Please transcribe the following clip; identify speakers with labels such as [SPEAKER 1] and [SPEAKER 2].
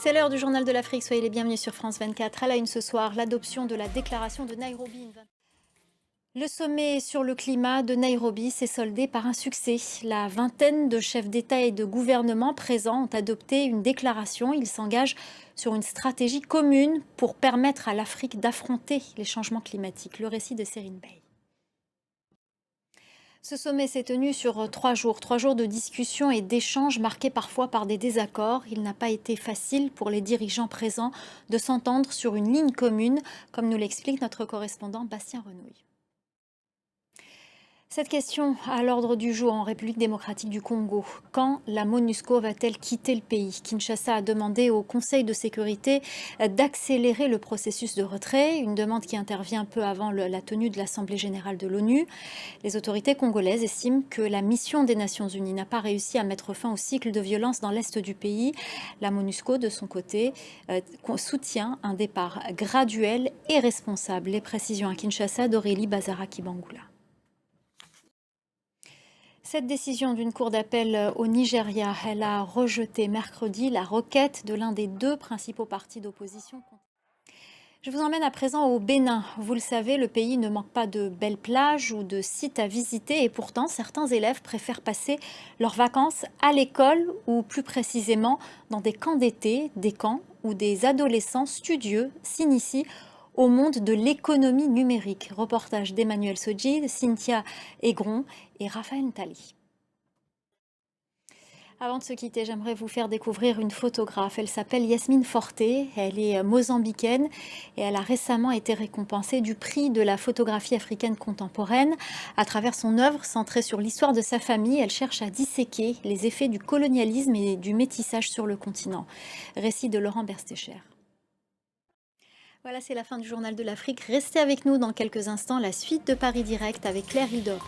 [SPEAKER 1] C'est l'heure du journal de l'Afrique, soyez les bienvenus sur France 24. À la une ce soir, l'adoption de la déclaration de Nairobi. Le sommet sur le climat de Nairobi s'est soldé par un succès. La vingtaine de chefs d'État et de gouvernement présents ont adopté une déclaration. Ils s'engagent sur une stratégie commune pour permettre à l'Afrique d'affronter les changements climatiques. Le récit de Serine Bey. Ce sommet s'est tenu sur 3 jours de discussions et d'échanges marqués parfois par des désaccords. Il n'a pas été facile pour les dirigeants présents de s'entendre sur une ligne commune, comme nous l'explique notre correspondant Bastien Renouille. Cette question à l'ordre du jour en République démocratique du Congo. Quand la MONUSCO va-t-elle quitter le pays? Kinshasa a demandé au Conseil de sécurité d'accélérer le processus de retrait, une demande qui intervient peu avant la tenue de l'Assemblée générale de l'ONU. Les autorités congolaises estiment que la mission des Nations unies n'a pas réussi à mettre fin au cycle de violence dans l'est du pays. La MONUSCO, de son côté, soutient un départ graduel et responsable. Les précisions à Kinshasa d'Aurélie Bazara-Kibangula. Cette décision d'une cour d'appel au Nigeria, elle a rejeté mercredi la requête de l'un des deux principaux partis d'opposition. Je vous emmène à présent au Bénin. Vous le savez, le pays ne manque pas de belles plages ou de sites à visiter et pourtant certains élèves préfèrent passer leurs vacances à l'école ou plus précisément dans des camps d'été, des camps où des adolescents studieux s'initient au monde de l'économie numérique. Reportage d'Emmanuel Sodji, Cynthia Aigron et Raphaël Tali. Avant de se quitter, j'aimerais vous faire découvrir une photographe. Elle s'appelle Yasmine Forté, elle est mozambicaine et elle a récemment été récompensée du prix de la photographie africaine contemporaine. À travers son œuvre centrée sur l'histoire de sa famille, elle cherche à disséquer les effets du colonialisme et du métissage sur le continent. Récit de Laurent Berstécher. Voilà, c'est la fin du journal de l'Afrique. Restez avec nous dans quelques instants, la suite de Paris Direct avec Claire Hildebrand.